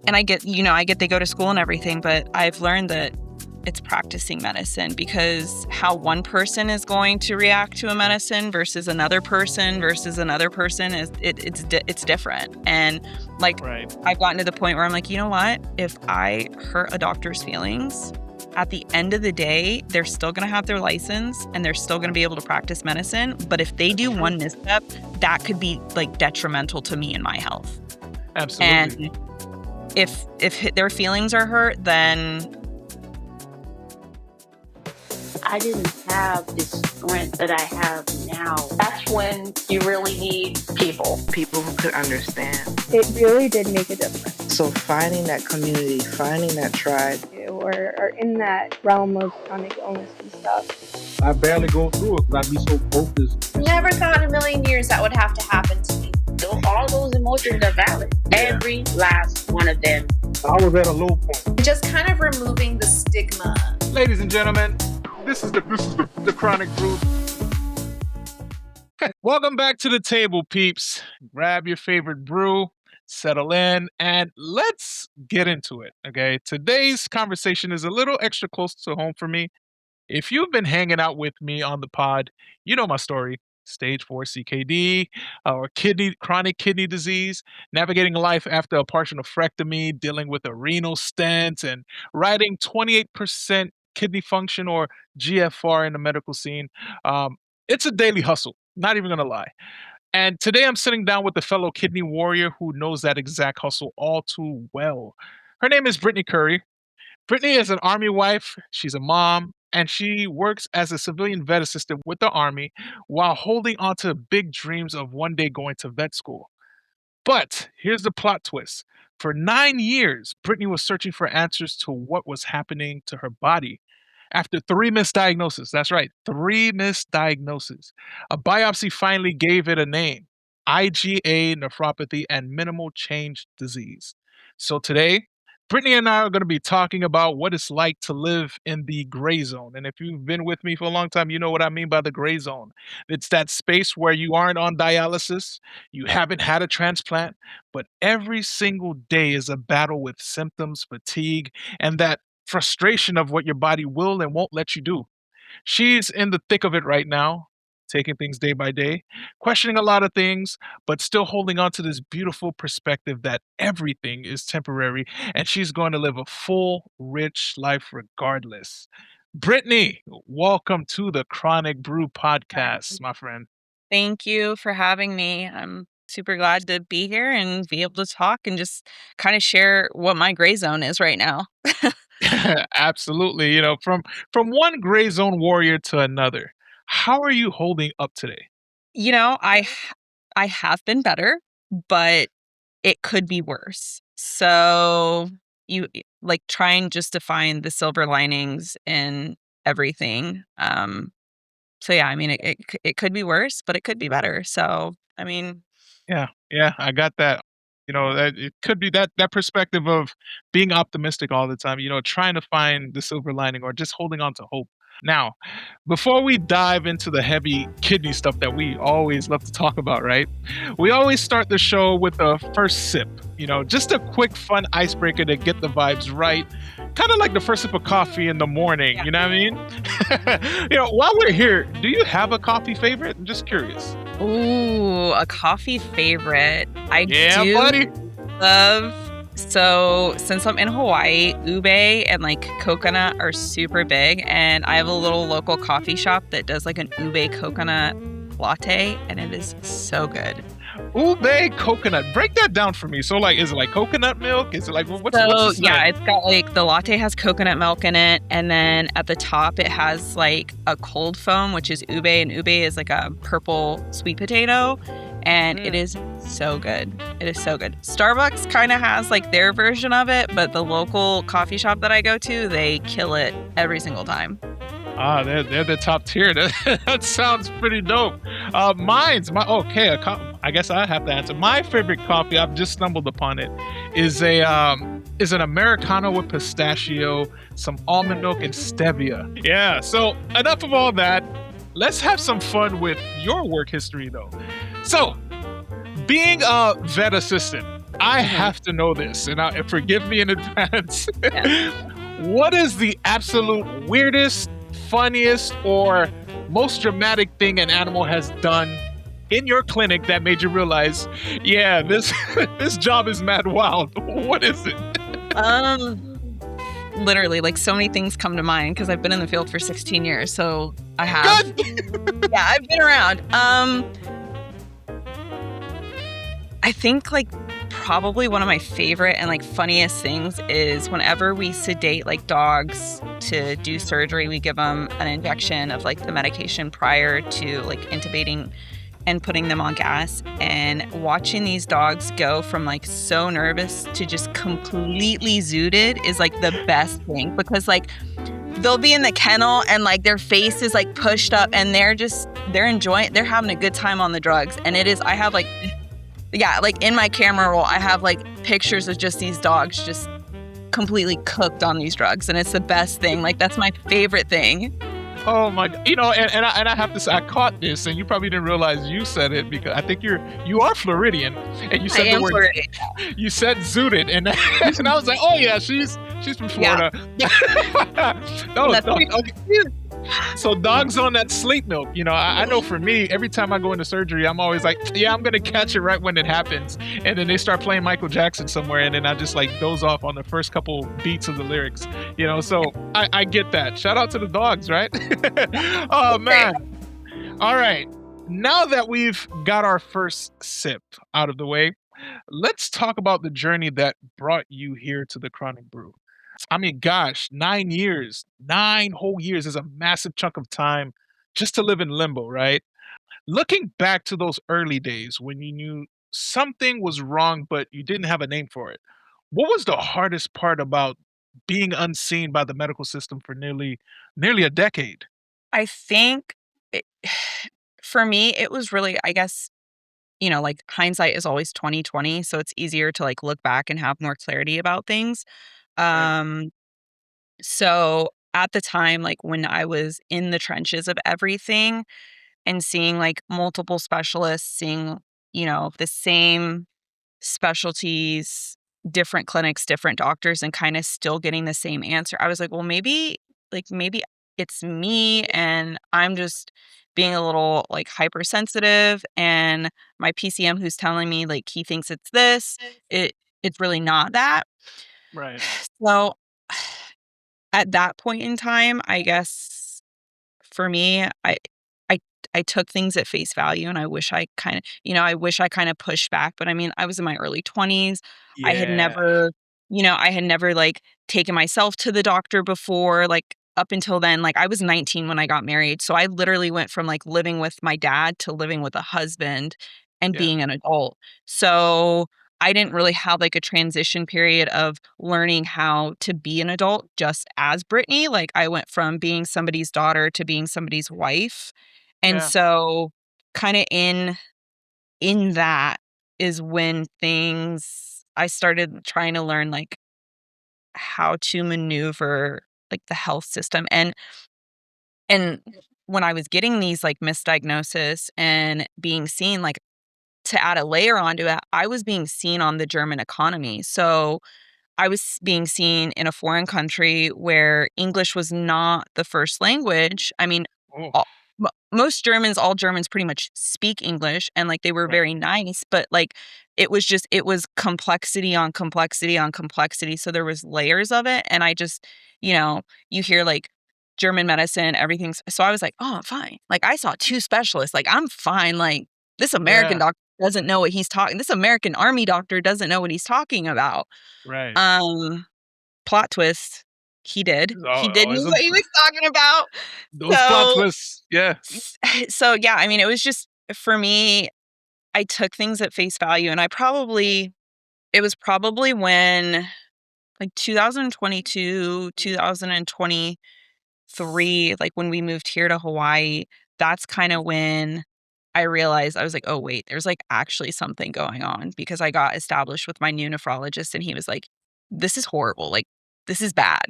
And I get they go to school and everything, but I've learned that it's practicing medicine, because how one person is going to react to a medicine versus another person is it's different. And like, Right. I've gotten to the point where I'm like, you know what? If I hurt a doctor's feelings, at the end of the day, they're still going to have their license and they're still going to be able to practice medicine. But if they do one misstep, that could be like detrimental to me and my health. Absolutely. And if their feelings are hurt, then I didn't have the strength that I have now. That's when you really need people. People who could understand. It really did make a difference. So finding that community, finding that tribe. Or are in that realm of chronic illness and stuff. I barely go through it because I'd be so focused. Never thought in a million years that would have to happen to me. All those emotions are valid. Every last one of them. I was at a low point. Just kind of removing the stigma. Ladies and gentlemen, this is the Chronic Brew. Welcome back to the table, peeps. Grab your favorite brew, settle in, and let's get into it, okay? Today's conversation is a little extra close to home for me. If you've been hanging out with me on the pod, you know my story. Stage 4 CKD, or chronic kidney disease, navigating life after a partial nephrectomy, dealing with a renal stent, and riding 28% kidney function, or GFR, in the medical scene. It's a daily hustle, not even going to lie. And today I'm sitting down with a fellow kidney warrior who knows that exact hustle all too well. Her name is Brittany Curry. Brittany is an Army wife, she's a mom, and she works as a civilian vet assistant with the Army while holding on to big dreams of one day going to vet school. But here's the plot twist. For 9 years, Brittany was searching for answers to what was happening to her body. After 3 misdiagnoses, that's right, 3 misdiagnoses, a biopsy finally gave it a name: IgA nephropathy and minimal change disease. So today, Brittany and I are going to be talking about what it's like to live in the gray zone. And if you've been with me for a long time, you know what I mean by the gray zone. It's that space where you aren't on dialysis, you haven't had a transplant, but every single day is a battle with symptoms, fatigue, and that frustration of what your body will and won't let you do. She's in the thick of it right now, taking things day by day, questioning a lot of things, but still holding on to this beautiful perspective that everything is temporary and she's going to live a full, rich life regardless. Brittany, welcome to the Chronic Brew podcast, my friend. thank you for having me. I'm super glad to be here and be able to talk and just kind of share what my gray zone is right now. Absolutely. You know, from one gray zone warrior to another, how are you holding up today? You know, I have been better, but it could be worse. So you like trying just to find the silver linings in everything. So yeah, I mean, it could be worse, but it could be better. So I mean, Yeah, I got that. You know, that it could be that perspective of being optimistic all the time, you know, trying to find the silver lining or just holding on to hope. Now, before we dive into the heavy kidney stuff that we always love to talk about, right? We always start the show with a first sip, you know, just a quick fun icebreaker to get the vibes right. Kind of like the first sip of coffee in the morning, you know what I mean? You know, while we're here, do you have a coffee favorite? I'm just curious. ooh, a coffee favorite. I Yeah, do buddy. love. So since I'm in Hawaii, ube and like coconut are super big, and I have a little local coffee shop that does like an ube coconut latte, and it is so good. Ube coconut. Break that down for me. So, like, is it like coconut milk? Is it like what's So this yeah, like? it's got like the latte has coconut milk in it, and then at the top it has like a cold foam, which is ube, and ube is like a purple sweet potato, and it is so good. It is so good. Starbucks kind of has like their version of it, but the local coffee shop that I go to, they kill it every single time. Ah, they're the top tier. That sounds pretty dope. I guess I have to answer. My favorite coffee, I've just stumbled upon it, is an Americano with pistachio, some almond milk, and stevia. Yeah. So enough of all that. Let's have some fun with your work history, though. So, being a vet assistant, I Mhm. have to know this, and forgive me in advance. Yeah. What is the absolute weirdest, funniest, or most dramatic thing an animal has done in your clinic that made you realize, yeah, this this job is mad wild? What is it? Literally, like, so many things come to mind because I've been in the field for 16 years, so I have. Good. Yeah, I've been around. I think, like, probably one of my favorite and, like, funniest things is whenever we sedate, like, dogs to do surgery, we give them an injection of, like, the medication prior to, like, intubating and putting them on gas, and watching these dogs go from, like, so nervous to just completely zooted is, like, the best thing because, like, they'll be in the kennel and, like, their face is, like, pushed up and they're enjoying, they're having a good time on the drugs, and I have, like, yeah, like, in my camera roll, I have, like, pictures of just these dogs just completely cooked on these drugs, and it's the best thing. Like, that's my favorite thing. Oh my! And I have to say, I caught this, and you probably didn't realize you said it because I think you are Floridian, and you I said the am word. Floridian. You said zooted, and and I was like, oh yeah, she's from Yeah. Florida. No, That's no, me. okay. So dogs on that sleep milk. I know for me, every time I go into surgery, I'm always like, yeah, I'm gonna catch it right when it happens, and then they start playing Michael Jackson somewhere, and then I just like doze off on the first couple beats of the lyrics. So I get that. Shout out to the dogs, right? Oh man. All right. Now that we've got our first sip out of the way, let's talk about the journey that brought you here to the Chronic Brew. I mean, gosh, 9 years, 9 whole years is a massive chunk of time just to live in limbo, right? Looking back to those early days when you knew something was wrong, but you didn't have a name for it, what was the hardest part about being unseen by the medical system for nearly a decade? I think it, for me, it was really, I guess, like, hindsight is always 20/20, so it's easier to, like, look back and have more clarity about things. Right. Um, so at the time, like, when I was in the trenches of everything and seeing, like, multiple specialists, seeing, the same specialties, different clinics, different doctors, and kinda still getting the same answer, I was like, "Well, maybe it's me, and I'm just being a little, like, hypersensitive, and my PCM who's telling me, like, he thinks it's this, it's really not that." Right. So, at that point in time, I guess for me, I I took things at face value, and I wish I kinda pushed back, but I mean, I was in my early 20s. I had Yeah. never like, taken myself to the doctor before, like, up until then, like, I was 19 when I got married, so I literally went from, like, living with my dad to living with a husband and Yeah. being an adult. So, I didn't really have, like, a transition period of learning how to be an adult just as Brittany. Like, I went from being somebody's daughter to being somebody's wife, and Yeah. so kinda in that is when things I started trying to learn, like, how to maneuver, like, the health system, and when I was getting these, like, misdiagnosis and being seen, like, to add a layer onto it, I was being seen on the German economy. So I was being seen in a foreign country where English was not the first language. I mean, Oh, all, all Germans pretty much speak English, and, like, they were right. very nice, but, like, it was complexity on complexity on complexity. So there was layers of it. And I just, you hear, like, German medicine, everything's, so I was like, oh, I'm fine. Like, I saw two specialists. Like, I'm fine. Like, this American Yeah. doctor doesn't know what he's talking. This American army doctor doesn't know what he's talking about. Right. Um, Plot twist, he did. He did know Always what he was talking about. those plot So twists. Yes. yeah, I mean, it was just for me, I took things at face value, and it was probably when, like, 2022, 2023, like, when we moved here to Hawaii, that's kinda when I realized, I was like, "Oh, wait, there's, like, actually something going on," because I got established with my new nephrologist, and he was like, "This is horrible, like, this is bad."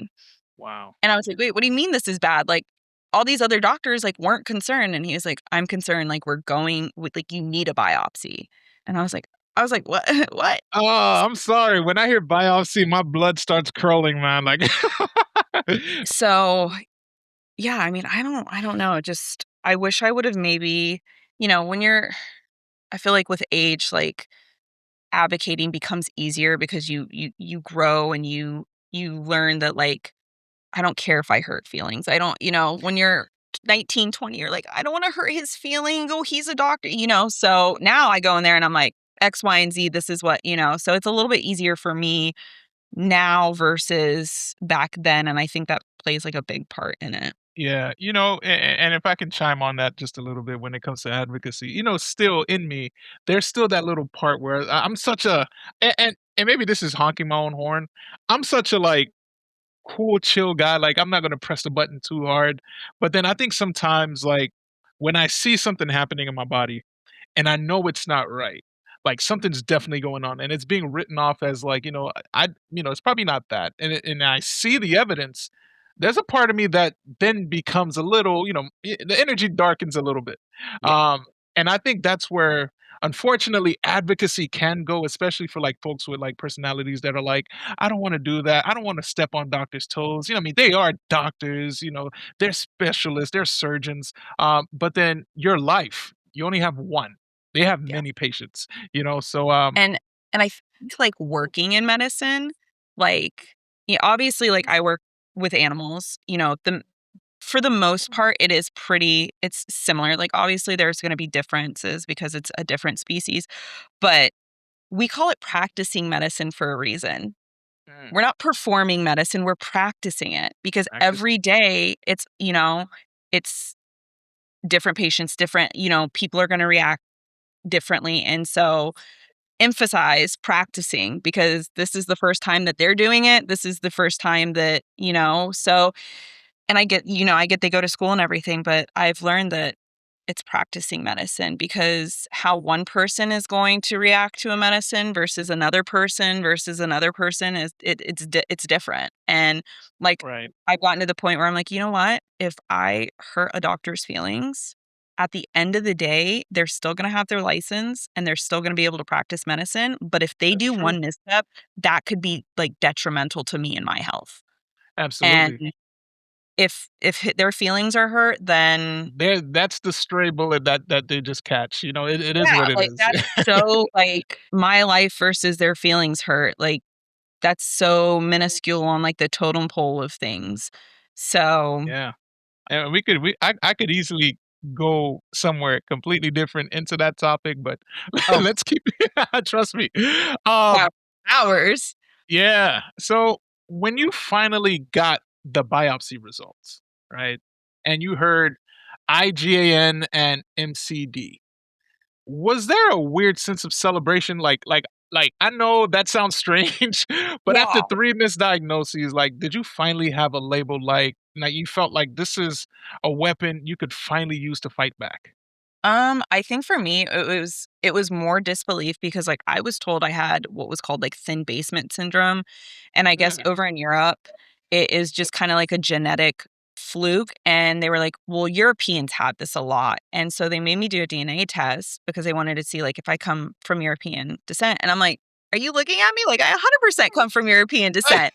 Wow. And I was like, "Wait, what do you mean this is bad? Like, all these other doctors, like, weren't concerned." And he was like, "I'm concerned, like, we're going with, like, you need a biopsy." And I was like, I was like, what? What? Oh, I'm sorry. When I hear biopsy, my blood starts curling, man. Like, So yeah, I mean, I don't know. Just I wish I would have maybe, when I feel like with age, like advocating becomes easier because you grow and you learn that like I don't care if I hurt feelings. I don't, when you're 19, 20, you're like, I don't want to hurt his feelings. Oh, he's a doctor. So now I go in there and I'm like, X, Y, and Z, this is what. So it's a little bit easier for me now versus back then. And I think that plays like a big part in it. yeah, and if I can chime on that just a little bit when it comes to advocacy, still in me, there's still that little part where I'm such a, and maybe this is honking my own horn. I'm such a like cool, chill guy. Like I'm not gonna press the button too hard. But then I think sometimes like when I see something happening in my body and I know it's not right. Like something's definitely going on, and it's being written off as like, it's probably not that, and I see the evidence. There's a part of me that then becomes a little, the energy darkens a little bit, Yeah. and I think that's where, unfortunately, advocacy can go, especially for like folks with like personalities that are like, I don't want to do that. I don't want to step on doctors' toes. I mean, they are doctors. They're specialists. They're surgeons. But then your life, you only have one. They have Yeah. many patients, so, And I think like working in medicine, like obviously like I work with animals, for the most part it's similar. Like obviously there's going to be differences because it's a different species, but we call it practicing medicine for a reason. mm, We're not performing medicine, we're practicing it because practice. every day it's different patients, different, people are going to react differently. And so emphasize practicing because this is the first time that they're doing it. This is the first time that, so, and I get they go to school and everything, but I've learned that it's practicing medicine because how one person is going to react to a medicine versus another person it's different. And like Right. I've gotten to the point where I'm like, you know what? If I hurt a doctor's feelings, at the end of the day, they're still going to have their license and they're still going to be able to practice medicine. But if they That's do true. one misstep, that could be like detrimental to me and my health. And Absolutely. if their feelings are hurt, then That's the stray bullet that they just catch. It is yeah, what it like is. that's so like my life versus their feelings hurt. Like that's so minuscule on like the totem pole of things. So, Yeah. And I could easily go somewhere completely different into that topic, but oh, let's keep trust me. Um, wow, hours. yeah. So when you finally got the biopsy results, right? And you heard IgAN and MCD, was there a weird sense of celebration? Like I know that sounds strange, but after Yeah. 3 misdiagnoses, like, did you finally have a label like you felt like this is a weapon you could finally use to fight back? I think for me it was more disbelief because like I was told I had what was called like thin basement syndrome, and I guess Mm, over in Europe it is just kind of like a genetic fluke, and they were like, "Well, Europeans had this a lot." And so they made me do a DNA test because they wanted to see like if I come from European descent. And I'm like, "Are you looking at me? Like I 100% come from European descent."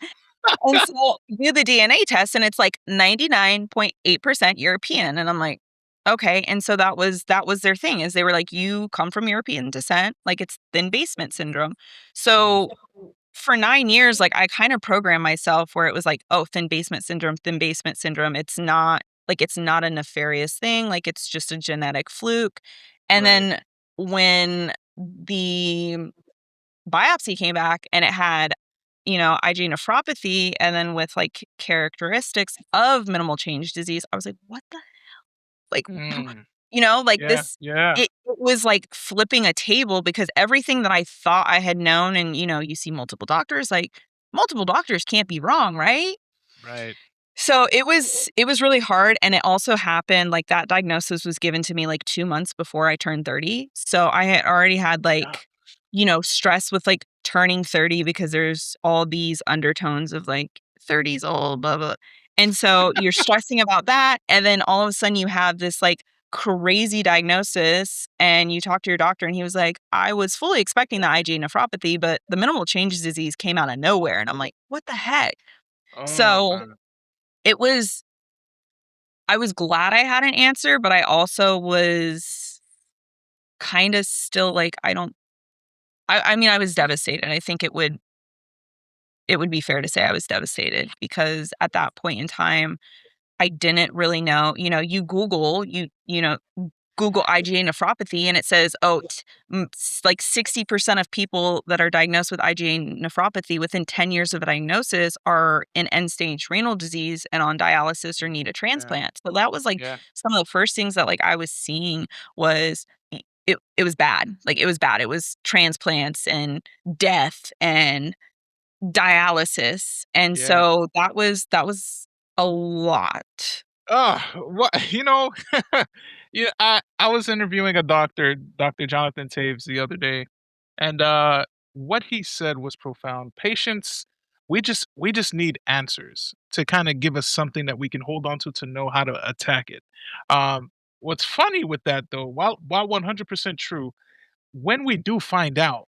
And so you do the DNA test and it's like 99.8% European. And I'm like, okay. And so that was their thing is they were like, you come from European descent, like it's thin basement syndrome. mm, So for 9 years, like I kind of programmed myself where it was like, oh, thin basement syndrome, thin basement syndrome. It's not a nefarious thing. Like it's just a genetic fluke. And right. then when the biopsy came back and it had, IgA nephropathy and then with like characteristics of minimal change disease, I was like, what the like Mm, like yeah, this yeah, it was like flipping a table because everything that I thought I had known and you see multiple doctors can't be wrong, right? right. So it was really hard, and it also happened like that diagnosis was given to me like 2 months before I turned 30. So I had already had Yeah. like, stress with like turning 30 because there's all these undertones of like 30's old, blah blah. And so you're stressing about that, and then all of a sudden you have this like crazy diagnosis and you talk to your doctor and he was like, I was fully expecting the IgA nephropathy, but the minimal changes disease came out of nowhere. And I'm like, what the heck? Oh, So man. I was glad I had an answer, but I also was kind of still like, I mean, I was devastated. I think it would be fair to say I was devastated because at that point in time, I didn't really know, you Google, Google IgA nephropathy and it says, oh, like 60% of people that are diagnosed with IgA nephropathy within 10 years of a diagnosis are in end stage renal disease and on dialysis or need a Yeah. transplant. So that was like Yeah. some of the first things that like I was seeing was it was bad. Like it was bad. It was transplants and death and dialysis. And Yeah. so that was a lot. Oh, what yeah, I was interviewing a doctor, Dr. Jonathan Taves, the other day, and what he said was profound. Patients, we just need answers to kind of give us something that we can hold on to know how to attack it. What's funny with that though, while 100% true, when we do find out,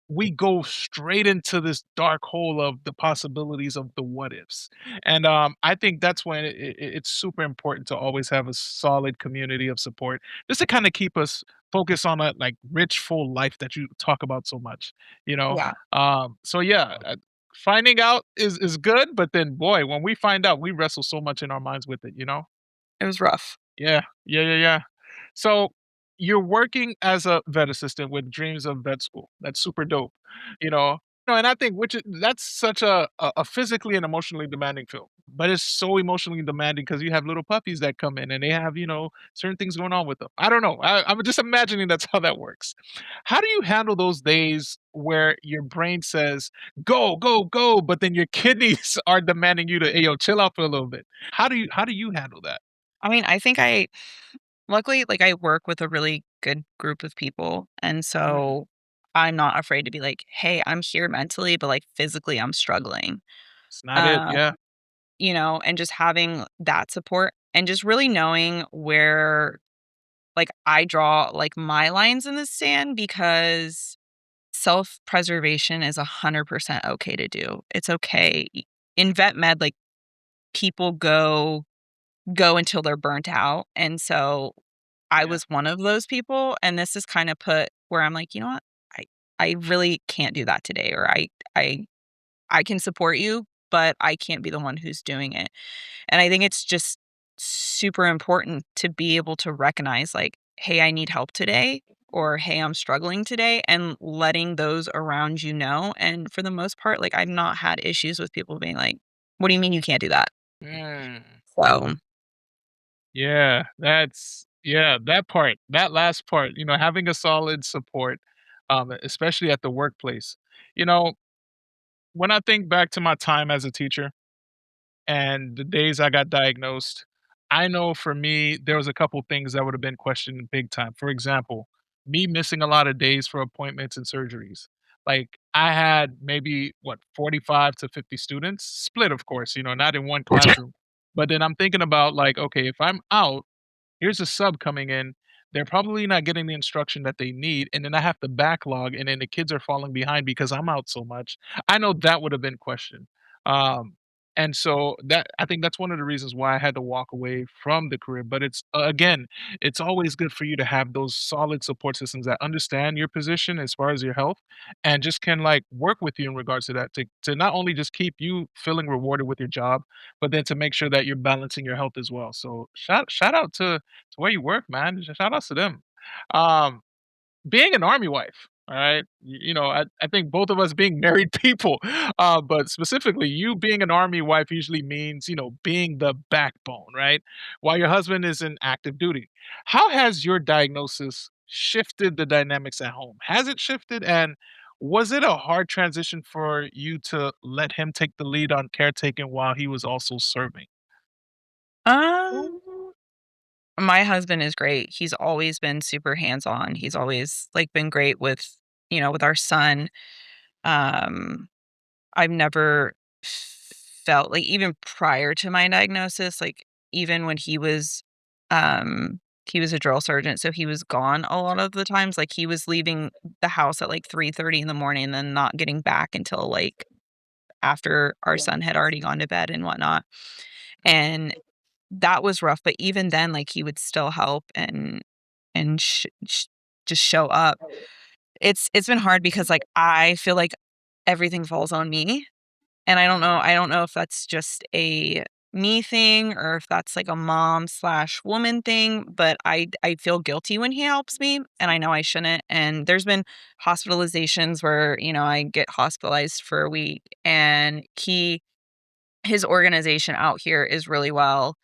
we go straight into this dark hole of the possibilities of the what ifs. And I think that's when it's super important to always have a solid community of support, just to kind of keep us focused on that like rich, full life that you talk about so much, you know? Yeah. So yeah, finding out is good, but then boy, when we find out, we wrestle so much in our minds with it, you know? It was rough. Yeah, yeah, yeah, yeah. So you're working as a vet assistant with dreams of vet school. That's super dope. You know, no, and I think that's such a physically and emotionally demanding field. But it's so emotionally demanding because you have little puppies that come in and they have, certain things going on with them. I don't know. I'm just imagining that's how that works. How do you handle those days where your brain says, go, go, go, but then your kidneys are demanding you to, hey, yo, chill out for a little bit? How do you handle that? I mean, luckily, like, I work with a really good group of people, and Mm, so I'm not afraid to be like, "Hey, I'm here mentally, but, like, physically, I'm struggling." it's not it. Um, Yeah. and just having that support and just really knowing where, like, I draw, like, my lines in the sand because self-preservation is 100% okay to do. It's okay. In vet med, like, people go until they're burnt out, and so I Yeah. was one of those people, and this is kinda put where I'm like, "You know what? I I really can't do that today," or I I can support you, but I can't be the one who's doing it." And I think it's just super important to be able to recognize, like, "Hey, I need help today," or, "Hey, I'm struggling today," and letting those around you know, and for the most part, like, I've not had issues with people being like, "What do you mean you can't do that?" Mm. So Yeah, that part, that last part, having a solid support, especially at the workplace. You know, when I think back to my time as a teacher and the days I got diagnosed, I know for me, there was a couple things that would have been questioned big time. For example, me missing a lot of days for appointments and surgeries. Like I had maybe 45 to 50 students, split, of course, not in one classroom. But then I'm thinking about like, okay, if I'm out, here's a sub coming in. They're probably not getting the instruction that they need, and then I have to backlog, and then the kids are falling behind because I'm out so much. I know that would have been questioned. Um, and so that I think that's one of the reasons why I had to walk away from the career. But it's again, it's always good for you to have those solid support systems that understand your position as far as your health and just can like work with you in regards to that to not only just keep you feeling rewarded with your job, but then to make sure that you're balancing your health as well. So shout out to where you work, man. Shout outs to them. Um, Being an army wife, all right. I think both of us being married people, but specifically you being an army wife usually means being the backbone, right? While your husband is in active duty. How has your diagnosis shifted the dynamics at home? Has it shifted, and was it a hard transition for you to let him take the lead on caretaking while he was also serving? um, my husband is great. He's always been super hands-on. He's always, like, been great with, with our son. Um, I've never felt like even prior to my diagnosis, like, even when he was, um he was a drill sergeant, so he was gone a lot of the times. Like, he was leaving the house at, like, 3:30 in the morning and then not getting back until, like, after our son had already gone to bed and whatnot, and that was rough, but even then, like, he would still help and just show up. It's been hard because, like, I feel like everything falls on me, and I don't know if that's just a me thing or if that's, like, a mom/woman thing, but I feel guilty when he helps me, and I know I shouldn't, and there's been hospitalizations where, I get hospitalized for a week, and his organization out here is really well,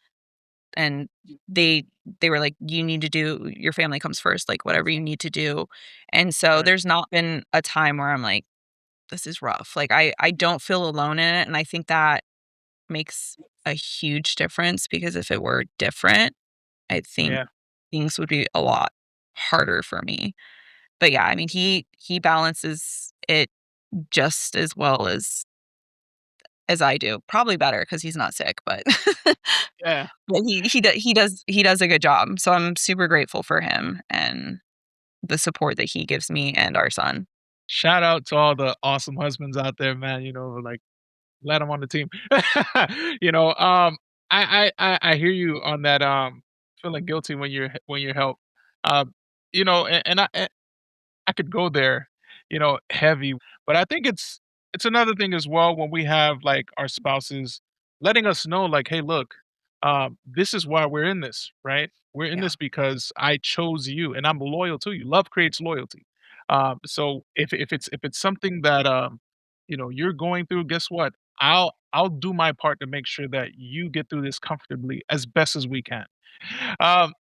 and they were like, "You need to do your family comes first, like, whatever you need to do." And so Right. there's not been a time where I'm like, "This is rough." Like, I don't feel alone in it, and I think that makes a huge difference because if it were different, I think Yeah. things would be a lot harder for me. But yeah, I mean, he balances it just as well as I do. Probably better because he's not sick, but Yeah. but he does a good job. So I'm super grateful for him and the support that he gives me and our son. Shout out to all the awesome husbands out there, man. Like let them on the team. you know, um, I hear you on that. Feeling guilty when you're help. Um, and I could go there, heavy, but I think it's another thing as well when we have like our spouses letting us know, like, hey, look, this is why we're in this, right? We're in Yeah. this because I chose you and I'm loyal to you. Love creates loyalty. So if it's something that you're going through, guess what? I'll do my part to make sure that you get through this comfortably as best as we can.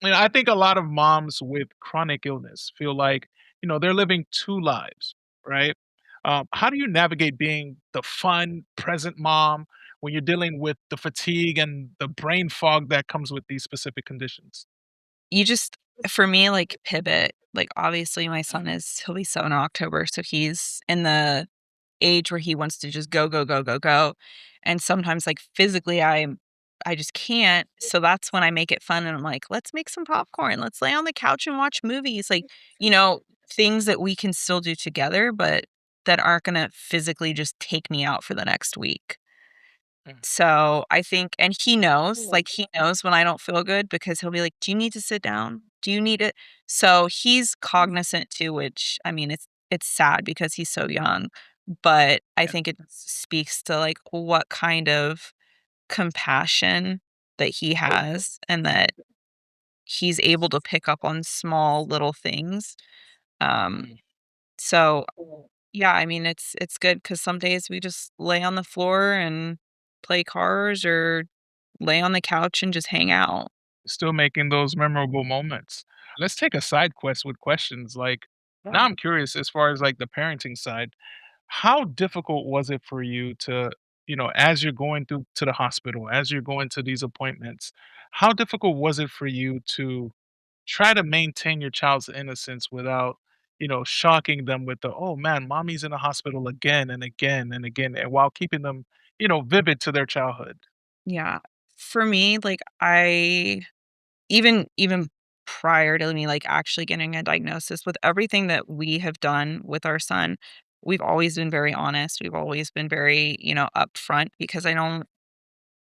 I think a lot of moms with chronic illness feel like, they're living two lives, right? How do you navigate being the fun, present mom when you're dealing with the fatigue and the brain fog that comes with these specific conditions? You just for me, like, pivot. Like, obviously, my son he'll be 7 in October, so he's in the age where he wants to just go, go, go, go, go, and sometimes, like, physically, I just can't, so that's when I make it fun, and I'm like, "Let's make some popcorn, let's lay on the couch and watch movies," like, things that we can still do together, but that aren't gonna physically just take me out for the next week. Mm. So, I think and he knows when I don't feel good because he'll be like, "Do you need to sit down? Do you need it?" So, he's cognizant too, which, I mean, it's sad because he's so young, but I Yeah. think it speaks to, like, what kind of compassion that he has and that he's able to pick up on small little things. Um, Mm. so yeah, I mean, it's good because some days we just lay on the floor and play cards or lay on the couch and just hang out. Still making those memorable moments. Let's take a side quest with questions. Like, now I'm curious as far as like the parenting side. How difficult was it for you to, as you're going through to the hospital, as you're going to these appointments, how difficult was it for you to try to maintain your child's innocence without, shocking them with the, oh man, mommy's in the hospital again and again and again, and while keeping them, vivid to their childhood? Yeah. For me, like, I even prior to me, like, actually getting a diagnosis, with everything that we have done with our son, we've always been very honest. We've always been very, upfront because I don't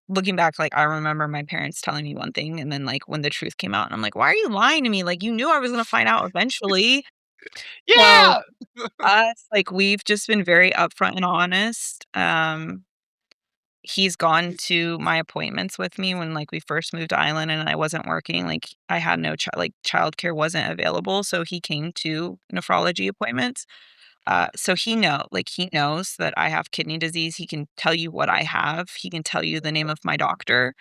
looking back, like, I remember my parents telling me one thing, and then, like, when the truth came out, and I'm like, "Why are you lying to me? Like, you knew I was gonna find out eventually." So, Yeah. us, like, we've just been very upfront and honest. He's gone to my appointments with me when, like, we first moved to Island and I wasn't working, like, I had no childcare wasn't available, so he came to nephrology appointments. So he knows that I have kidney disease, he can tell you what I have, he can tell you the name of my doctor.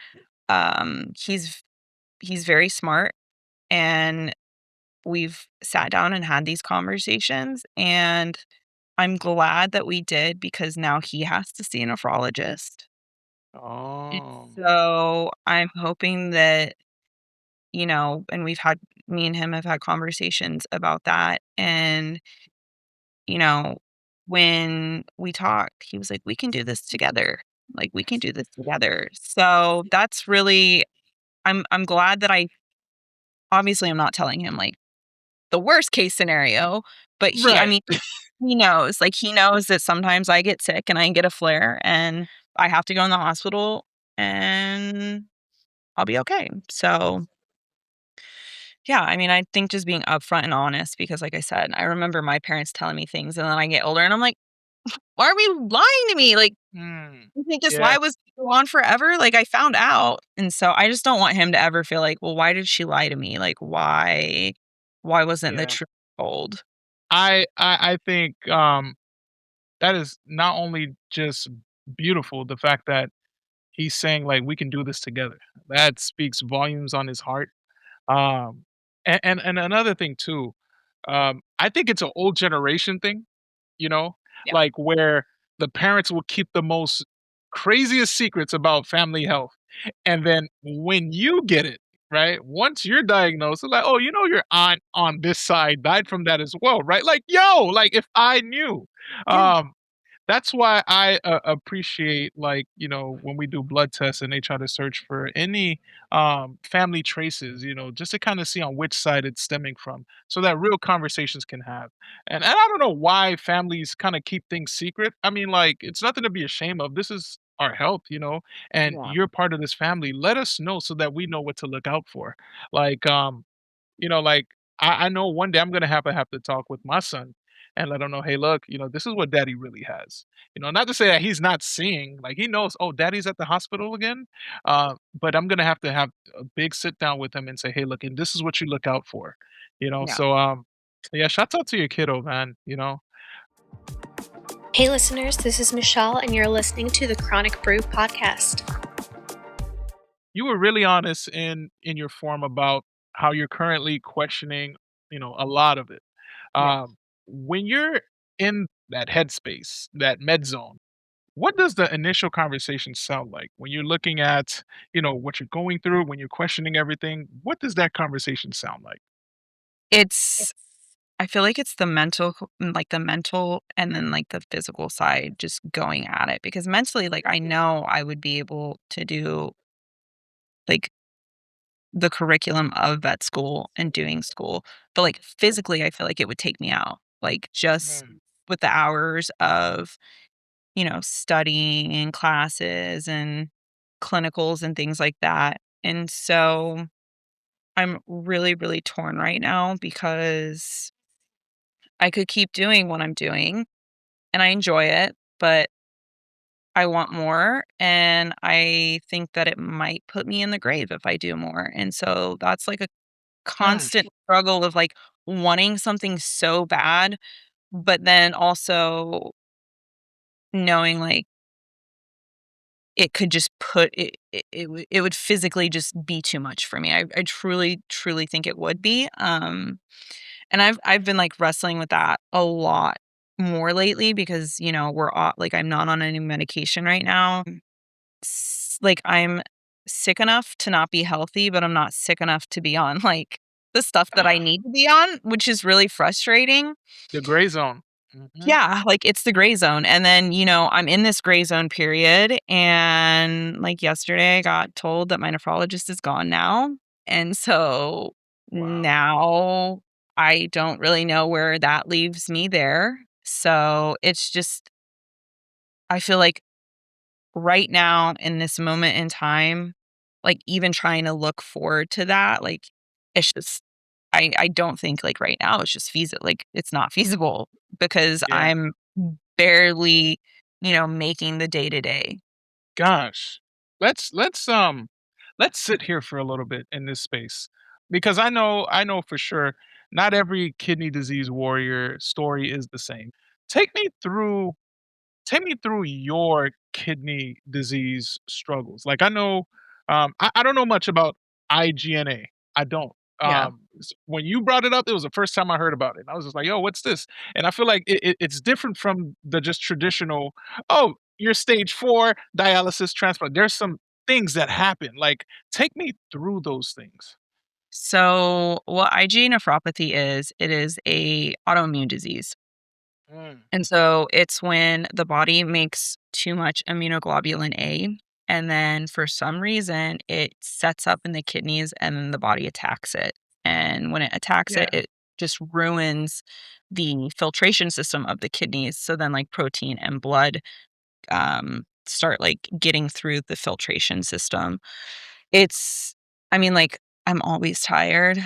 He's very smart, and we've sat down and had these conversations, and I'm glad that we did because now he has to see a nephrologist. And Oh, so I'm hoping that, and me and him have had conversations about that. And, you know, when we talked, he was like, we can do this together. Like, we can do this together. So that's really, I'm glad that obviously I'm not telling him like the worst case scenario, but Right. he knows. Like, he knows that sometimes I get sick and I get a flare and I have to go in the hospital and I'll be okay. So, yeah, I mean, I think just being upfront and honest because, like I said, I remember my parents telling me things and then I get older and I'm like, why are we lying to me? Like, Mm. you think this Yeah. lie was go on forever? Like, I found out. And so I just don't want him to ever feel like, well, why did she lie to me? Like, why wasn't the Yeah. truth told? I think that is not only just beautiful, the fact that he's saying like we can do this together. That speaks volumes on his heart. Um, and another thing too, I think it's an old generation thing, you know, Yeah. like where the parents will keep the most craziest secrets about family health. And then when you get it, right, once you're diagnosed, it's like, oh, your aunt on this side died from that as well, right? Like, yo, like if I knew. Yeah. Um, that's why I appreciate, like, when we do blood tests and they try to search for any family traces, just to kind of see on which side it's stemming from, so that real conversations can have. And I don't know why families kind of keep things secret. I mean, like, it's nothing to be ashamed of. This is our health, and Yeah. you're part of this family. Let us know so that we know what to look out for. Like, like I know one day I'm gonna have to talk with my son and let him know, hey, look, this is what daddy really has. Not to say that he's not seeing, like he knows, oh, daddy's at the hospital again. But I'm gonna have a big sit down with him and say, hey, look, and this is what you look out for. Yeah. So yeah, shout out to your kiddo, man. Hey listeners, this is Michelle and you're listening to the Chronic Brew podcast. You were really honest in your form about how you're currently questioning, a lot of it. Yeah. When you're in that headspace, that med zone, what does the initial conversation sound like when you're looking at, what you're going through, when you're questioning everything? What does that conversation sound like? It's I feel like it's the mental and then like the physical side just going at it because mentally, like I know I would be able to do like the curriculum of vet school and doing school, but like physically, I feel like it would take me out. Like just Mm, with the hours of, studying and classes and clinicals and things like that. And so I'm really, really torn right now because I could keep doing what I'm doing and I enjoy it, but I want more. And I think that it might put me in the grave if I do more. And so that's like a mm, constant struggle of like wanting something so bad, but then also knowing like it could just put it would physically just be too much for me. I truly, truly think it would be. And I've been, like, wrestling with that a lot more lately because, we're all like, I'm not on any medication right now. Like, I'm sick enough to not be healthy, but I'm not sick enough to be on, like, the stuff that I need to be on, which is really frustrating. the gray zone. Hmm. Yeah, like, it's the gray zone, and then, I'm in this gray zone period, and, like, yesterday, I got told that my nephrologist is gone now, and so Wow. now I don't really know where that leaves me there. So, it's just I feel like right now in this moment in time, like, even trying to look forward to that, like, it's just I don't think, like, right now it's just like, it's not feasible because Yeah. I'm barely, making the day to day. Gosh, let's sit here for a little bit in this space because I know for sure not every kidney disease warrior story is the same. Take me through take me through your kidney disease struggles. Like I know, I don't know much about IgNA. I don't. Yeah. When you brought it up, it was the first time I heard about it. I was just like, "Yo, what's this?" And I feel like it's different from the just traditional. Oh, you're stage 4 dialysis transplant. There's some things that happen. Like, take me through those things. So, what IgA nephropathy is, it is a autoimmune disease. Mm, And so it's when the body makes too much immunoglobulin A, and then for some reason it sets up in the kidneys and then the body attacks it. And when it attacks Yeah. it just ruins the filtration system of the kidneys. So then like protein and blood start like getting through the filtration system. It's, I mean, like, I'm always tired.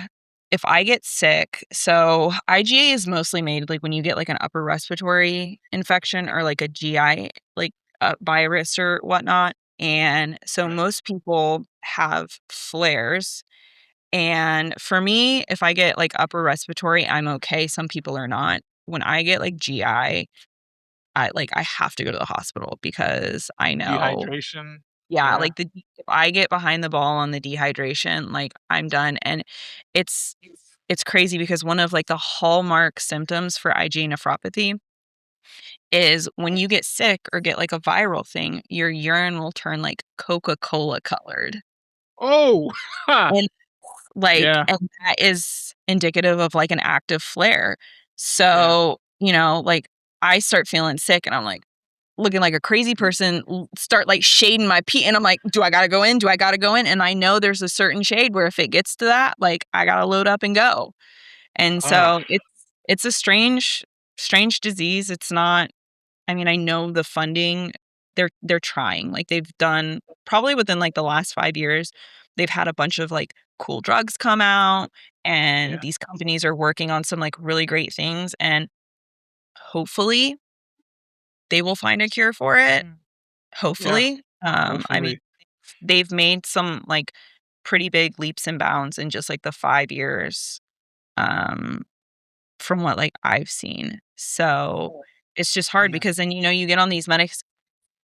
If I get sick, so IgA is mostly made like when you get like an upper respiratory infection or like a GI, like a virus or whatnot. And so Right. most people have flares. And for me, if I get like upper respiratory, I'm okay. Some people are not. When I get like GI, I have to go to the hospital because I know, Dehydration. yeah, Yeah. like if I get behind the ball on the dehydration, like I'm done. And it's it's crazy because one of like the hallmark symptoms for IgA nephropathy is when you get sick or get like a viral thing, your urine will turn like Coca-Cola colored. Oh. Ha. And like, Yeah. and that is indicative of like an active flare. Yeah. So, like I start feeling sick and I'm like looking like a crazy person, start like shading my pee. And I'm like, do I got to go in? Do I got to go in? And I know there's a certain shade where if it gets to that, like I got to load up and go. And Ah. so it's a strange disease. It's not, I mean, I know the funding, they're trying. Like they've done probably within like the last 5 years, they've had a bunch of like cool drugs come out and Yeah. these companies are working on some like really great things and hopefully they will find a cure for it. Yeah. Hopefully. I mean, Hopefully. they've made some like pretty big leaps and bounds in just like the 5 years. Um from what like I've seen. So it's just hard Yeah. because then you get on these medics,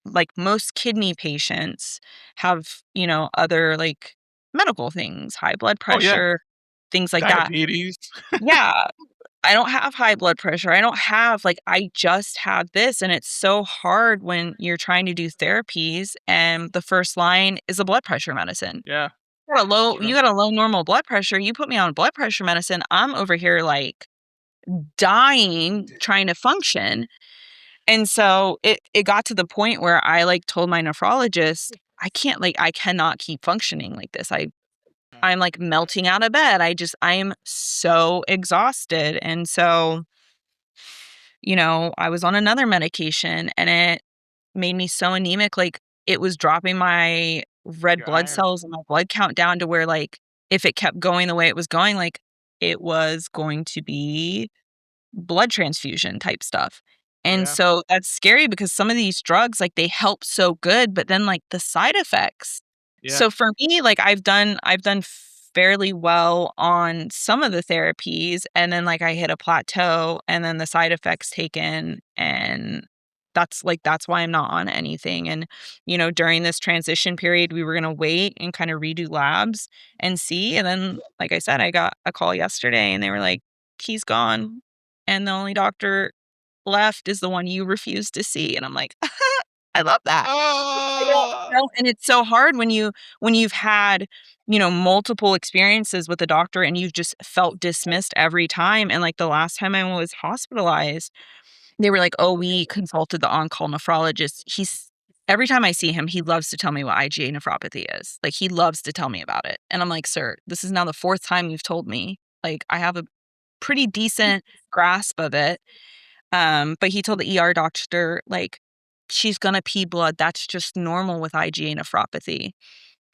like most kidney patients have, other like medical things, high blood Oh yeah. pressure, things like that. Diabetes. Yeah, I don't have high blood pressure. I don't have like I just have this and it's so hard when you're trying to do therapies and the first line is a blood pressure medicine. Yeah. You True. got a low normal blood pressure, you put me on blood pressure medicine, I'm over here like dying trying to function. And so it got to the point where I like told my nephrologist, I cannot keep functioning like this. I'm like melting out of bed. I am so exhausted. And so, I was on another medication and it made me so anemic. Like it was dropping my red Your blood iron. cells and my blood count down to where like if it kept going the way it was going, like it was going to be blood transfusion type stuff. And Yeah. so that's scary because some of these drugs, like they help so good, but then like the side effects. Yeah. So for me, like I've done fairly well on some of the therapies and then like I hit a plateau and then the side effects taken and that's why I'm not on anything. And during this transition period, we were going to wait and kind of redo labs and see. And then, like I said, I got a call yesterday and they were like, he's gone and the only doctor left is the one you refuse to see. And I'm like, I love that. I don't Ah. and it's so hard when you've had, multiple experiences with a doctor and you've just felt dismissed every time. And like the last time I was hospitalized, they were like, "Oh, we consulted the on-call nephrologist." Every time I see him, he loves to tell me what IgA nephropathy is. Like he loves to tell me about it. And I'm like, "Sir, this is now the fourth time you've told me. Like I have a pretty decent grasp of it." But he told the ER doctor, like, she's gonna pee blood. That's just normal with IgA nephropathy.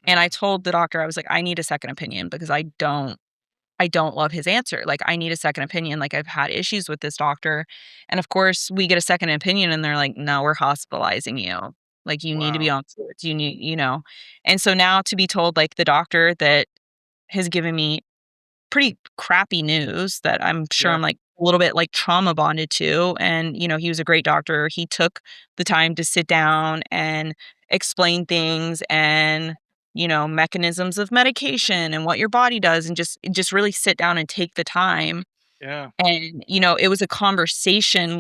And I told the doctor, I was like, I need a second opinion because I don't love his answer. Like, I need a second opinion. Like, I've had issues with this doctor. And of course, we get a second opinion and they're like, no, we're hospitalizing you. Like, you need to be Wow. on fluids. You need. And so now to be told, like, the doctor that has given me pretty crappy news that I'm sure Yeah. I'm, like, a little bit, like, trauma bonded to, and, he was a great doctor. He took the time to sit down and explain things and, mechanisms of medication and what your body does and just really sit down and take the time. Yeah. And, it was a conversation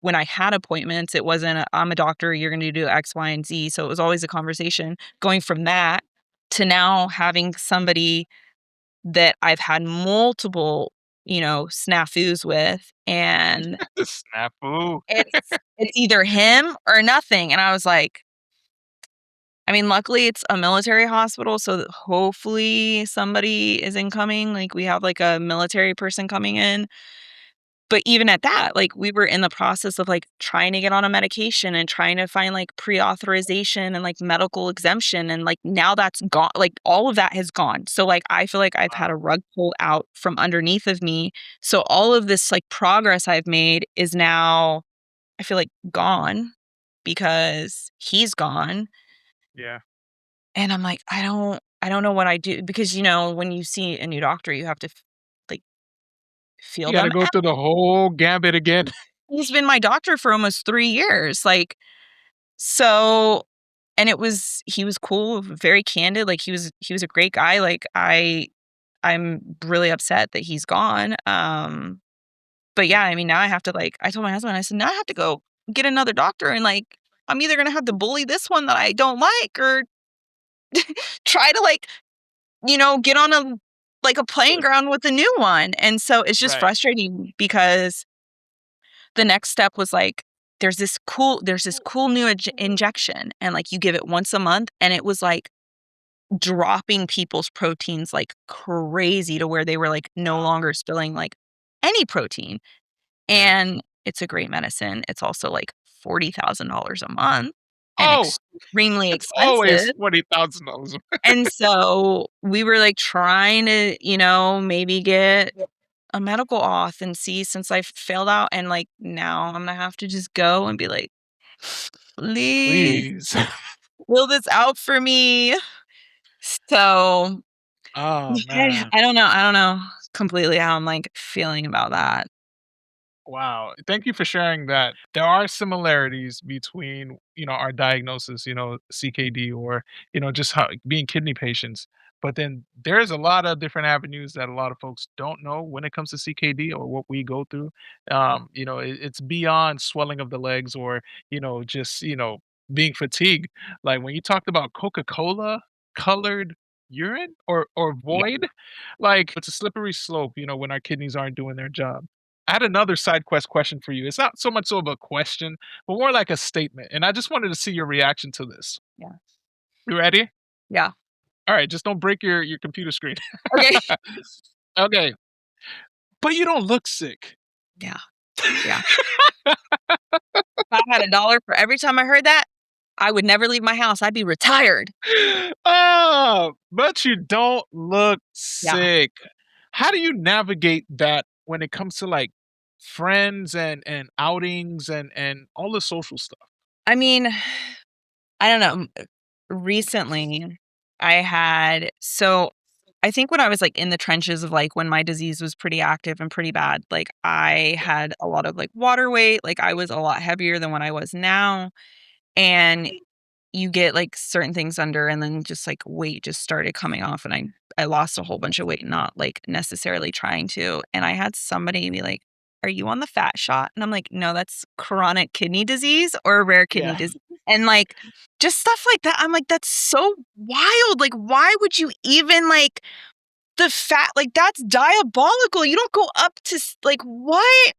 when I had appointments. It wasn't a, "I'm a doctor, you're gonna do X, Y, and Z." So it was always a conversation going from that to now having somebody that I've had multiple, snafus with, and Snafu. it's either him or nothing, and I was like, I mean, luckily it's a military hospital, so that hopefully somebody is incoming. Like we have like a military person coming in. But even at that, like we were in the process of like trying to get on a medication and trying to find like pre-authorization and like medical exemption. And like now that's gone. Like all of that has gone. So like I feel like I've had a rug pulled out from underneath of me. So all of this like progress I've made is now, I feel like, gone because he's gone. Yeah. And I'm like, I don't know what I do because, you know, when you see a new doctor, you have to like feel You got to them go out. through the whole gambit again. He's been my doctor for almost 3 years. Like, so, and he was cool, very candid. Like he was a great guy. Like I'm really upset that he's gone. But yeah, I mean, now I have to like, I told my husband, I said, now I have to go get another doctor. And like, I'm either going to have to bully this one that I don't like or try to like, you know, get on a playing ground with a new one. And so it's just Right. frustrating because the next step was like, there's this cool new injection and like you give it once a month and it was like dropping people's proteins like crazy to where they were like no longer spilling like any protein. Yeah. And it's a great medicine. It's also like $40,000 a month and Oh, extremely it's always expensive. $40,000. And so we were like trying to, you know, maybe get a medical auth and see since I failed out. And like now I'm gonna have to just go and be like, please Please. fill this out for me. So Oh I, man. I don't know. I don't know completely how I'm like feeling about that. Wow. Thank you for sharing that. There are similarities between, our diagnosis, CKD or, just how being kidney patients. But then there's a lot of different avenues that a lot of folks don't know when it comes to CKD or what we go through. It's beyond swelling of the legs or, just, being fatigued. Like when you talked about Coca-Cola colored urine or Yeah. void, like it's a slippery slope, when our kidneys aren't doing their job. I had another side quest question for you. It's not so much of a question, but more like a statement. And I just wanted to see your reaction to this. Yeah. You ready? Yeah. All right, just don't break your computer screen. Okay. Okay. But you don't look sick. Yeah. Yeah. If I had $1 for every time I heard that, I would never leave my house. I'd be retired. Oh, but you don't look Yeah. sick. How do you navigate that when it comes to like friends and outings and all the social stuff? I mean, I don't know. Recently, I think when I was like in the trenches of like when my disease was pretty active and pretty bad, like I had a lot of like water weight, like I was a lot heavier than what I was now. And you get like certain things under and then just like weight just started coming off and I lost a whole bunch of weight, not like necessarily trying to. And I had somebody be like, "Are you on the fat shot?" And I'm like, "No, that's chronic kidney disease or rare kidney Yeah. disease." And like just stuff like that. I'm like, that's so wild. Like, why would you even like the fat? Like, that's diabolical. You don't go up to like what?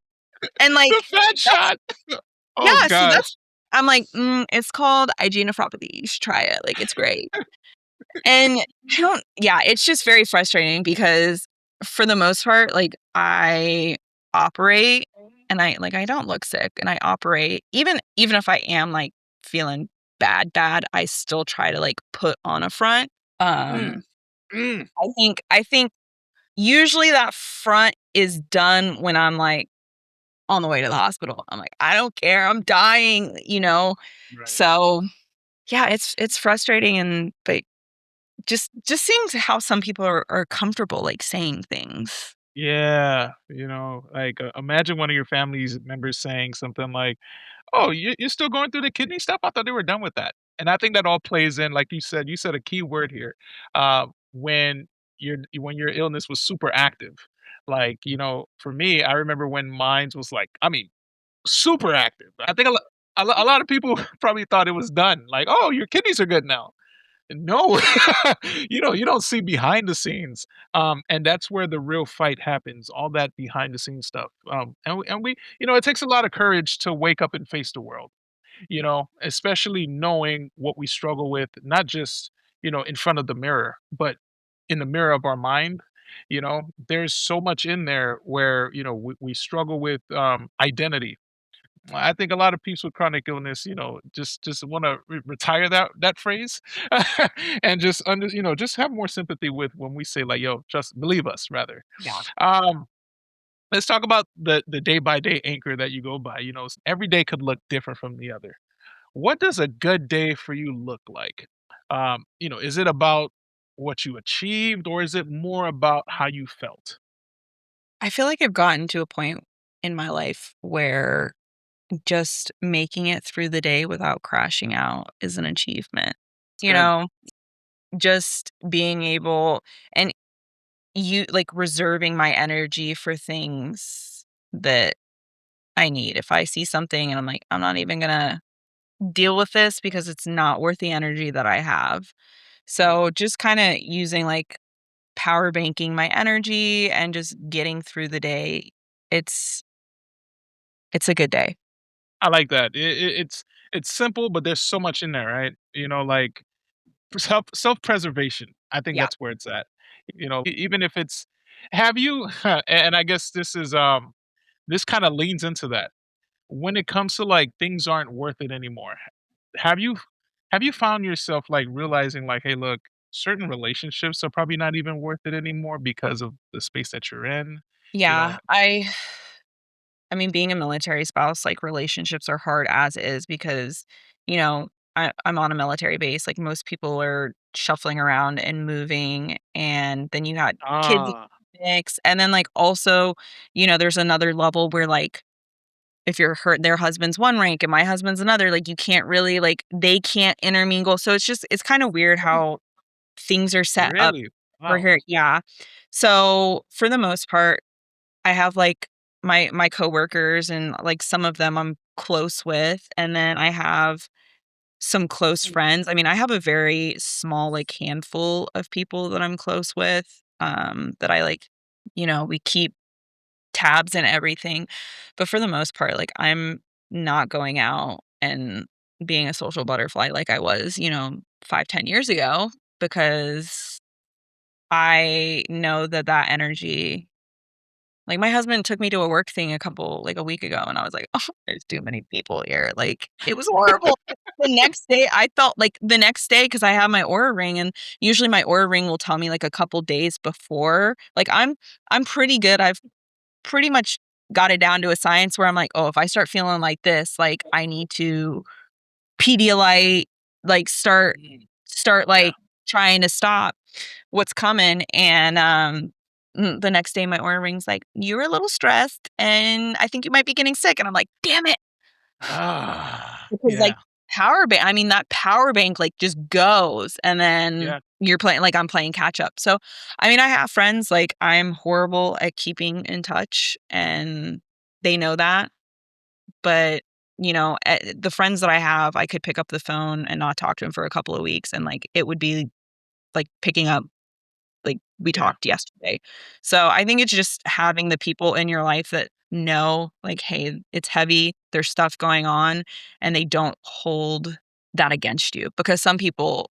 And like The fat that's shot. Oh yeah. So gosh. that's I'm like, it's called IgA Nephropathy. You should try it. Like, it's great. And it's just very frustrating because for the most part, like I operate and I don't look sick and I operate even if I am like feeling bad, I still try to like put on a front. Mm, mm. I think usually that front is done when I'm like on the way to the hospital. I'm like, I don't care. I'm dying, you know? Right. So yeah, it's frustrating but just seeing how some people are comfortable, like, saying things. Yeah, like, imagine one of your family's members saying something like, "Oh, you're still going through the kidney stuff? I thought they were done with that." And I think that all plays in, like you said a key word here, when your illness was super active. Like, for me, I remember when mine was like, I mean, super active. I think a lot of people probably thought it was done. Like, "Oh, your kidneys are good now." No, you don't see behind the scenes, and that's where the real fight happens. All that behind the scenes stuff, it takes a lot of courage to wake up and face the world. especially knowing what we struggle with, not just, in front of the mirror, but in the mirror of our mind. There's so much in there where, we struggle with identity. I think a lot of people with chronic illness, just want to retire that phrase, and just have more sympathy with when we say like, "Yo, just believe us," rather. Yeah. Um, let's talk about the day by day anchor that you go by. Every day could look different from the other. What does a good day for you look like? Is it about what you achieved, or is it more about how you felt? I feel like I've gotten to a point in my life where just making it through the day without crashing out is an achievement. It's You good. know, just being able and you like reserving my energy for things that I need. If I see something and I'm like, I'm not even gonna deal with this because it's not worth the energy that I have. So just kind of using like power banking my energy and just getting through the day. It's it's a good day. I like that. It's simple, but there's so much in there, right? Like self preservation. I think Yeah. that's where it's at. Even if it's, have you, and I guess this kind of leans into that. When it comes to like things aren't worth it anymore, have you have you found yourself like realizing like, hey, look, certain relationships are probably not even worth it anymore because of the space that you're in. You know, Yeah. I mean, being a military spouse, like relationships are hard as is because, you know, I'm on a military base. Like most people are shuffling around and moving, and then you got kids in ah, the mix, and then like also, there's another level where like if you're hurt, their husband's one rank and my husband's another, like you can't really like they can't intermingle. So it's kind of weird how things are set up really? for Wow. here. Yeah. So for the most part, I have, like, my coworkers and, like, some of them I'm close with, and then I have some close friends. I mean, I have a very small, like, handful of people that I'm close with, that I, like, we keep tabs and everything, but for the most part, like, I'm not going out and being a social butterfly like I was, 5, 10 years ago because I know that that energy like, my husband took me to a work thing a week ago, and I was like, "Oh, there's too many people here." Like, it was horrible. The next day, I felt like the next day, because I have my Aura Ring, and usually my Aura Ring will tell me, like, a couple days before. Like, I'm pretty good. I've pretty much got it down to a science where I'm like, "Oh, if I start feeling like this, like, I need to Pedialyte, like, start, Yeah. like, trying to stop what's coming, and, the next day, my Aura Ring's like, "You were a little stressed, and I think you might be getting sick," and I'm like, "Damn it." Because, like, Yeah. that power bank, like, just goes, and then Yeah. you're playing like, I'm playing catch up. So, I mean, I have friends, like, I'm horrible at keeping in touch, and they know that, but, the friends that I have, I could pick up the phone and not talk to them for a couple of weeks, and, like, it would be like picking up like we Yeah. talked yesterday. So I think it's just having the people in your life that know, like, hey, it's heavy, there's stuff going on, and they don't hold that against you because some people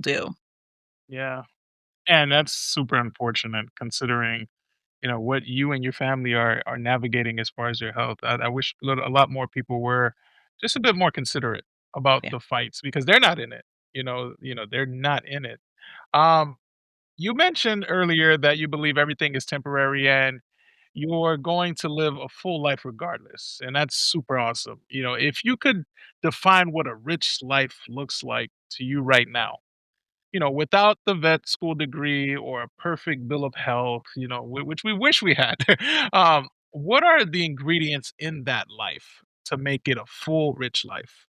do. Yeah. And that's super unfortunate considering, what you and your family are navigating as far as your health. I wish a lot more people were just a bit more considerate about Yeah. the fights because they're not in it. They're not in it. Um, you mentioned earlier that you believe everything is temporary and you're going to live a full life regardless. And that's super awesome. If you could define what a rich life looks like to you right now, without the vet school degree or a perfect bill of health, which we wish we had, what are the ingredients in that life to make it a full, rich life?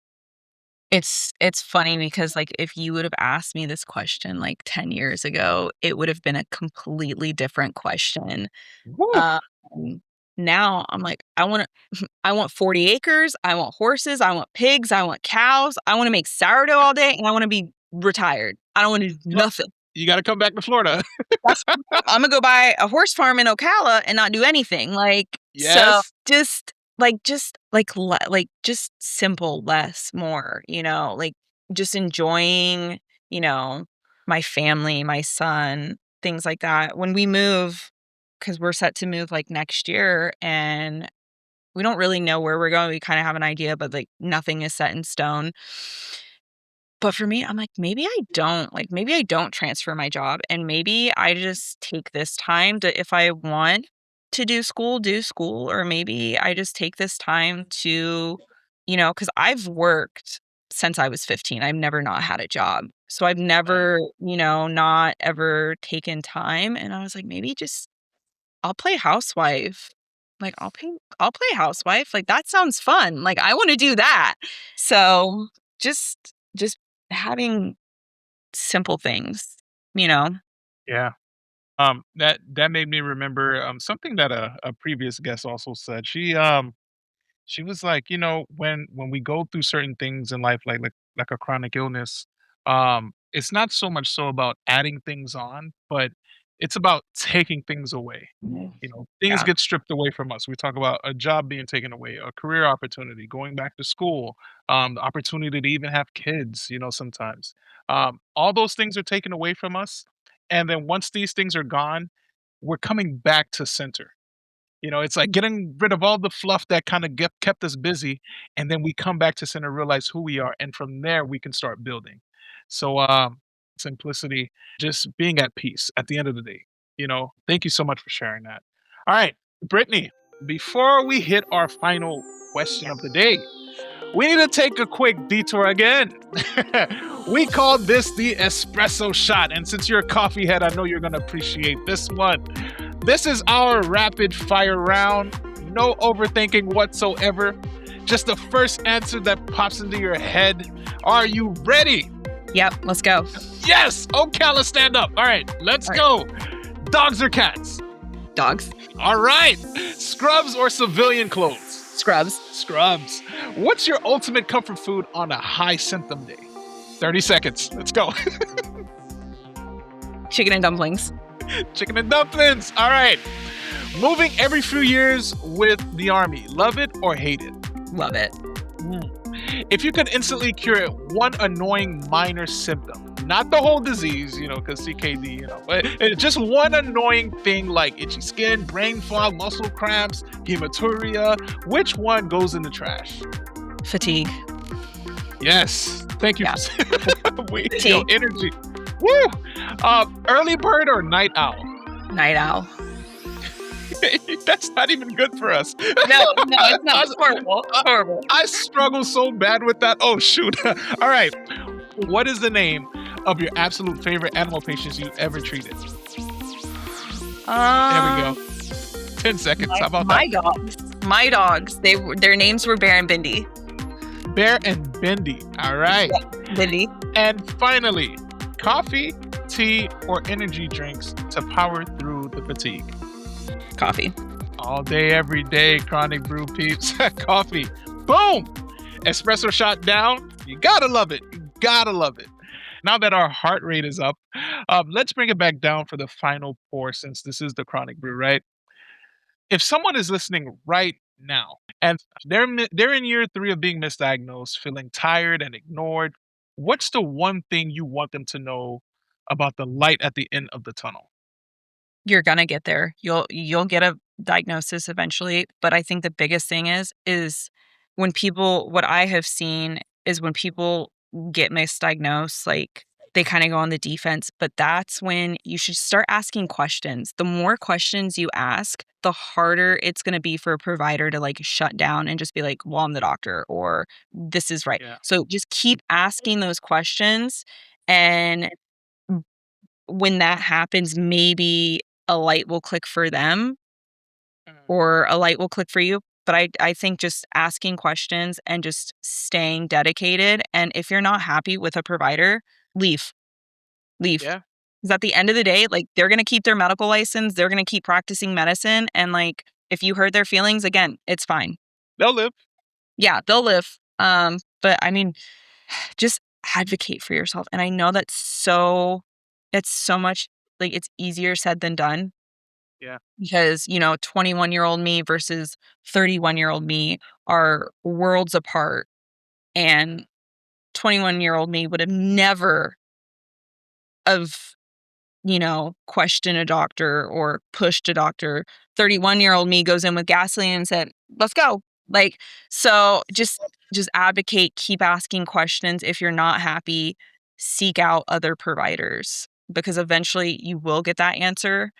It's funny because, like, if you would have asked me this question, like, 10 years ago, it would have been a completely different question. Woo! Um, Now I'm like, I want 40 acres, I want horses, I want pigs, I want cows, I wanna make sourdough all day, and I wanna be retired. I don't wanna do Well, nothing. you got to come back to Florida. That's Imma go buy a horse farm in Ocala and not do anything, like, so Yes. just just simple, less, more, like just enjoying, my family, my son, things like that. When we move, because we're set to move like next year, and we don't really know where we're going. We kind of have an idea, but like nothing is set in stone. But for me, I'm like, maybe I don't transfer my job, and maybe I just take this time to, if I want to do school, or maybe I just take this time to, because I've worked since I was 15. I've never not had a job. So I've never, not ever taken time. And I was like, maybe just I'll play housewife. Like I'll play housewife. Like that sounds fun. Like I want to do that. So just having simple things, you know. Yeah. That made me remember something that a previous guest also said. She was like, when we go through certain things in life, like a chronic illness, it's not so much so about adding things on, but it's about taking things away. Things Yeah. get stripped away from us. We talk about a job being taken away, a career opportunity, going back to school, the opportunity to even have kids. Sometimes all those things are taken away from us, and then once these things are gone, we're coming back to center. It's like getting rid of all the fluff that kind of kept us busy, and then we come back to center, realize who we are, and from there we can start building. So, simplicity, just being at peace at the end of the day. Thank you so much for sharing that. All right, Brittany, before we hit our final question of the day, we need to take a quick detour again. We call this the espresso shot, and since you're a coffee head, I know you're going to appreciate this one. This is our rapid fire round. No overthinking whatsoever. Just the first answer that pops into your head. Are you ready? Yep, let's go. Yes! Okay, let's stand up. All right, let's go. Dogs or cats? Dogs. All right. Scrubs or civilian clothes? Scrubs. Scrubs. What's your ultimate comfort food on a high symptom day? 30 seconds. Let's go. Chicken and dumplings. Chicken and dumplings. All right. Moving every few years with the Army. Love it or hate it? Love it. If you could instantly cure one annoying minor symptom, not the whole disease, because CKD, but just one annoying thing like itchy skin, brain fog, muscle cramps, hematuria, which one goes in the trash? Fatigue. Yes. Thank you. Yeah. Yo, energy. Woo! Early bird or night owl? Night owl. That's not even good for us. No, it's not. It's horrible. Horrible. I struggle so bad with that. Oh, shoot. All right. What is the name of your absolute favorite animal patients you've ever treated? There we go. 10 seconds. How about that? My dogs. Their names were Bear and Bindi. Bear and Bindi. All right. Yeah, Bindi. And finally, coffee, tea, or energy drinks to power through the fatigue? Coffee. All day, every day, Chronic Brew peeps. Coffee. Boom! Espresso shot down. You gotta love it. You gotta love it. Now that our heart rate is up, let's bring it back down for the final pour, since this is the Chronic Brew, right? If someone is listening right now and they're in year 3 of being misdiagnosed, feeling tired and ignored, what's the one thing you want them to know about the light at the end of the tunnel? You're gonna get there. You'll get a diagnosis eventually, but I think the biggest thing is when people, what I have seen is when people get misdiagnosed, like they kind of go on the defense, but that's when you should start asking questions. The more questions you ask, the harder it's going to be for a provider to like shut down and just be like, well, I'm the doctor, or this is right. Yeah. So just keep asking those questions, and when that happens, maybe a light will click for them or a light will click for you. But I think just asking questions and just staying dedicated. And if you're not happy with a provider, leave. Yeah. Because at the end of the day, like they're going to keep their medical license. They're going to keep practicing medicine. And like, if you hurt their feelings, again, it's fine. They'll live. Yeah, they'll live. But I mean, just advocate for yourself. And I know it's so much, like it's easier said than done. Yeah. Because, 21-year-old me versus 31-year-old me are worlds apart. And 21-year-old me would have never have, questioned a doctor or pushed a doctor. 31-year-old me goes in with gasoline and said, let's go. Like, so just advocate, keep asking questions. If you're not happy, seek out other providers, because eventually you will get that answer,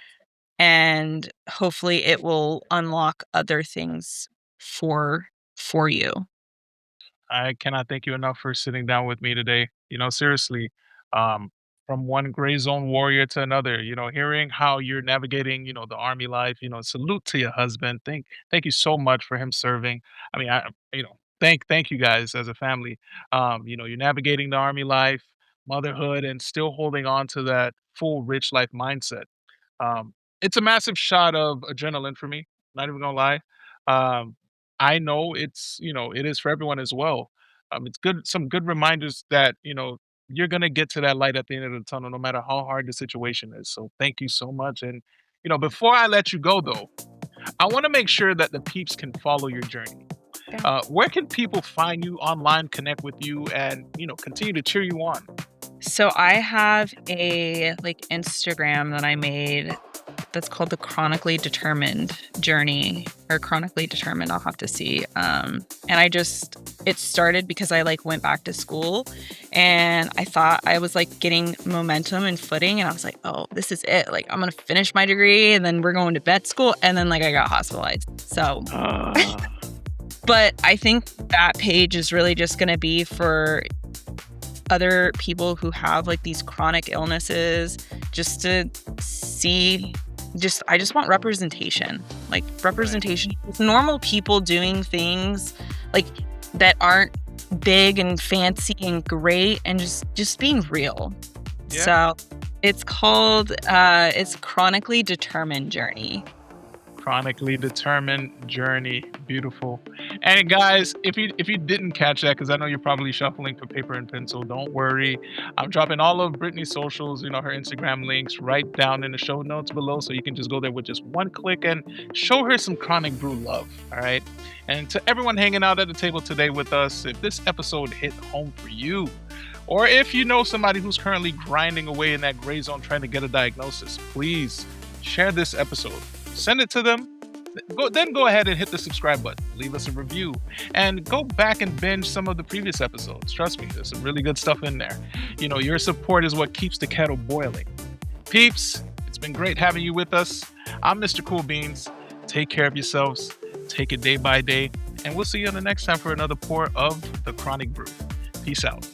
and hopefully it will unlock other things for you. I cannot thank you enough for sitting down with me today. Seriously, um, from one gray zone warrior to another, hearing how you're navigating, the army life, salute to your husband. Thank you so much for him serving. I mean, thank you guys as a family. You're navigating the army life, motherhood, and still holding on to that full rich life mindset. It's a massive shot of adrenaline for me. Not even gonna lie. Um, I know it is for everyone as well. It's some good reminders that, you're gonna get to that light at the end of the tunnel, no matter how hard the situation is. So thank you so much. And, before I let you go though, I want to make sure that the peeps can follow your journey. Okay. Where can people find you online, connect with you, and continue to cheer you on? So I have a Instagram that I made that's called the Chronically Determined Journey, or Chronically Determined. I'll have to see. And it started because I went back to school and I thought I was getting momentum and footing, and I was like, oh, this is it. I'm going to finish my degree and then we're going to vet school. And then I got hospitalized. So, but I think that page is really just going to be for other people who have these chronic illnesses, just to see, I just want representation, representation with normal people doing things that aren't big and fancy and great, and just being real. Yeah. So it's called it's Chronically Determined Journey. Chronically Determined Journey. Beautiful. And guys, if you didn't catch that, because I know you're probably shuffling for paper and pencil, don't worry. I'm dropping all of Brittany's socials, her Instagram links right down in the show notes below, so you can just go there with just one click and show her some Chronic Brew love. All right. And to everyone hanging out at the table today with us, if this episode hit home for you, or if you know somebody who's currently grinding away in that gray zone trying to get a diagnosis, please share this episode. Send it to them. Then go ahead and hit the subscribe button. Leave us a review. And go back and binge some of the previous episodes. Trust me, there's some really good stuff in there. Your support is what keeps the kettle boiling. Peeps, it's been great having you with us. I'm Mr. Cool Beans. Take care of yourselves. Take it day by day. And we'll see you on the next time for another pour of the Chronic Brew. Peace out.